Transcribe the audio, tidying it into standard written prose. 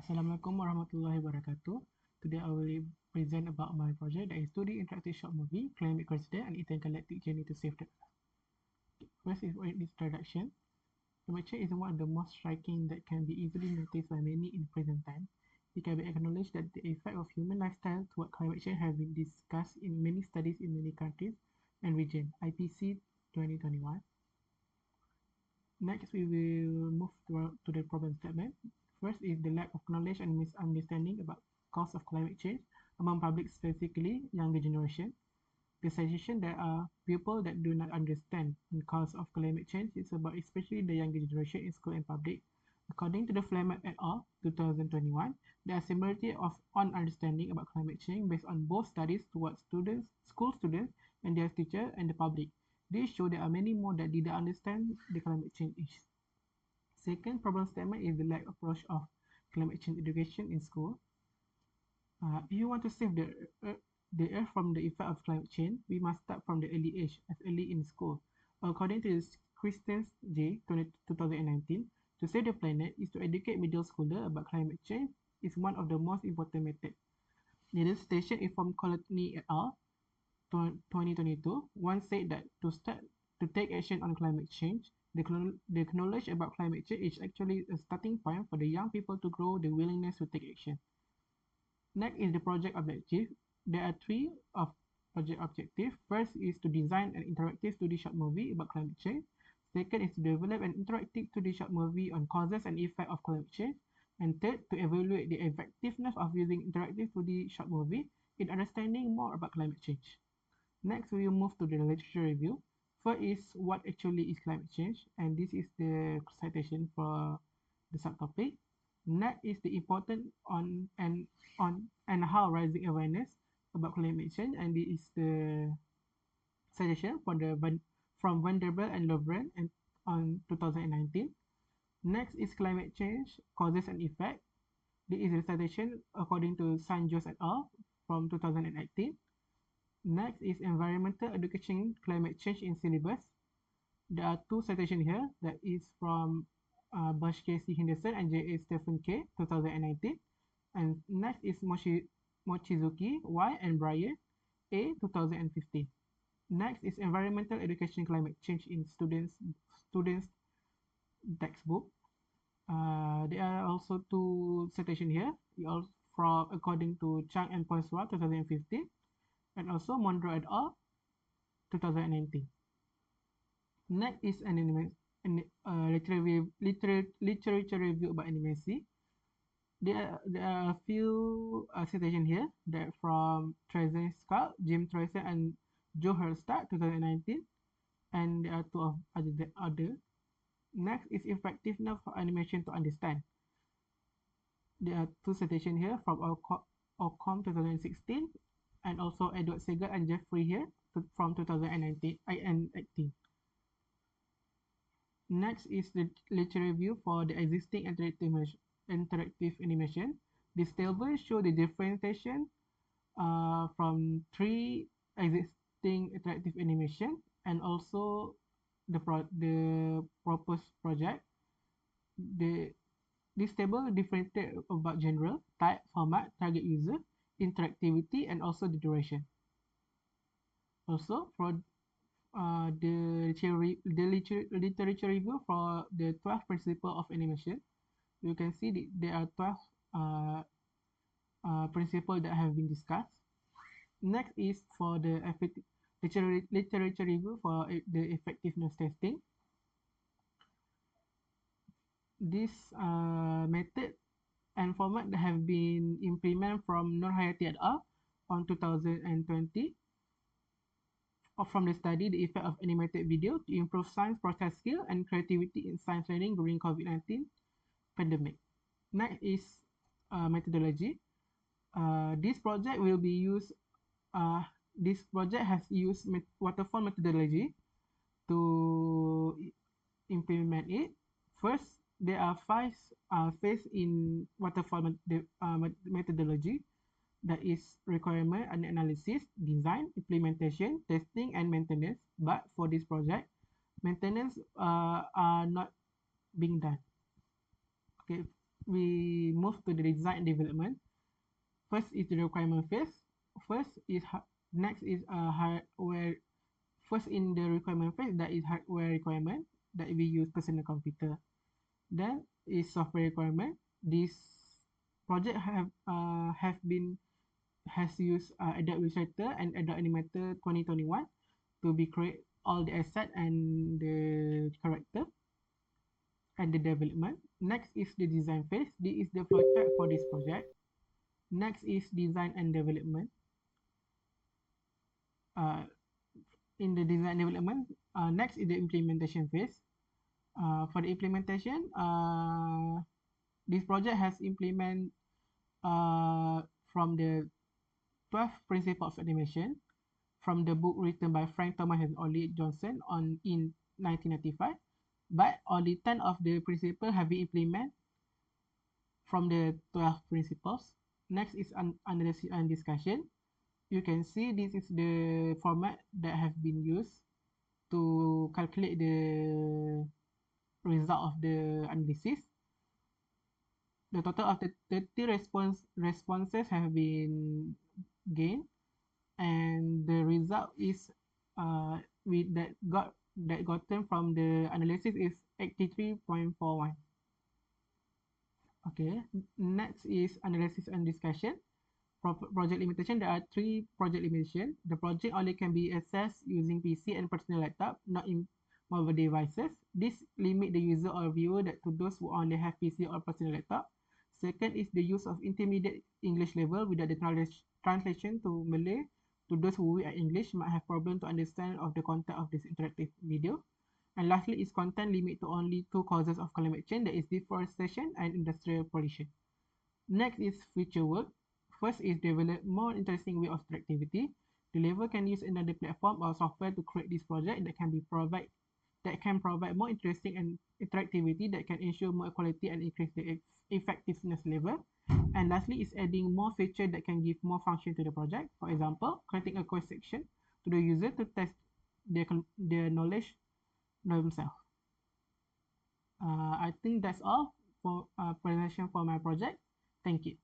Assalamualaikum warahmatullahi wabarakatuh. Today I will present about my project that is 2D interactive short movie, Climate Crusaders and Intergalactic Journey to Save the Earth. First is its introduction. Climate change is one of the most striking that can be easily noticed by many in present time. It can be acknowledged that the effect of human lifestyle toward climate change have been discussed in many studies in many countries and regions. IPC 2021. Next, we will move to the problem statement. First is the lack of knowledge and misunderstanding about cause of climate change among public, specifically younger generation. The suggestion there are people that do not understand the cause of climate change is about especially the younger generation in school and public. According to the Flemeth et al. 2021, there are similarity of on understanding about climate change based on both studies towards students, school students, and their teacher and the public. These show there are many more that didn't understand the climate change is. Second problem statement is the lack approach of climate change education in school. If you want to save the earth from the effect of climate change, we must start from the early age, as early in school. According to Christians J. 2019, to save the planet is to educate middle schooler about climate change is one of the most important methods. The dissertation is from Colotny et al. 2022. One said that to take action on climate change, the knowledge about climate change is actually a starting point for the young people to grow the willingness to take action. Next is the project objective. There are three of project objectives. First is to design an interactive 2D short movie about climate change. Second is to develop an interactive 2D short movie on causes and effects of climate change. And third, to evaluate the effectiveness of using interactive 2D short movie in understanding more about climate change. Next, we will move to the literature review. First is what actually is climate change, and this is the citation for the subtopic. Next is the important on and how rising awareness about climate change, and this is the suggestion from Vanderbilt and Lovren and on 2019. Next is climate change causes and effect. This is the citation according to Sanjos et al. From 2018. Next is environmental education climate change in syllabus. There are two citations here that is from Bush K.C. Henderson and J.A. Stephen K. 2019. And next is Mochizuki Y. and Brian A. 2015. Next is environmental education climate change in students textbook. There are also two citations here. From according to Chang and Poiswa 2015. And also Monroe et al. 2019. Next is literature review about animacy. There are a few citations here that from Trezenska, Jim Troyson, and Joe Herstadt 2019, and there are two of other. Next is effectiveness for animation to understand. There are two citations here from Ocom 2016 and also Edward Segal and Jeffrey here from 2019 and 18. Next is the literature review for the existing interactive animation. This table shows the differentiation from three existing interactive animation and also the proposed project. This table differentiates about genre, type, format, target user, interactivity, and also the duration. Also, for the literature review for the 12 principles of animation, you can see there are 12 principles that have been discussed. Next is for the literature review for the effectiveness testing. This method and format that have been implemented from Nur Hayati et al. On 2020. From the study, the effect of animated video to improve science process skill and creativity in science learning during COVID-19 pandemic. Next is methodology. This project will be used. This project has used waterfall methodology to implement it. First, there are 5 phases in waterfall methodology. That is requirement and analysis, design, implementation, testing, and maintenance. But for this project, maintenance are not being done. Okay. we move to the design and development. First is the requirement phase. First is next is hardware. First in the requirement phase, that is hardware requirement that we use personal computer. Then is software requirement. This project have been has used Adobe Illustrator and Adobe Animator 2021 to be create all the asset and the character and the development. Next is the design phase. This is the flowchart for this project. Next is design and development. Uh, in the design development, next is the implementation phase. For the implementation, this project has implement from the 12 principles of animation from the book written by Frank Thomas and Ollie Johnson in 1995, but only 10 of the principles have been implemented from the 12 principles. Next is analysis and discussion. You can see this is the format that have been used to calculate the result of the analysis. The total of the 30 responses have been gained, and the result is with that gotten from the analysis is 83.41. Okay, next is analysis and discussion. Project limitation. There are 3 project limitation. The project only can be accessed using PC and personal laptop, not in mobile devices. This limit the user or viewer that to those who only have PC or personal laptop. Second is the use of intermediate English level without the translation to Malay. To those who weak at English might have problem to understand of the content of this interactive video. And lastly is content limit to only 2 causes of climate change, that is deforestation and industrial pollution. Next is future work. First is develop more interesting way of interactivity. The level can use another platform or software to create this project that can provide more interesting and interactivity that can ensure more quality and increase the effectiveness level. And lastly is adding more feature that can give more function to the project. For example, creating a quiz section to the user to test their knowledge themselves. I think that's all for presentation for my project. Thank you.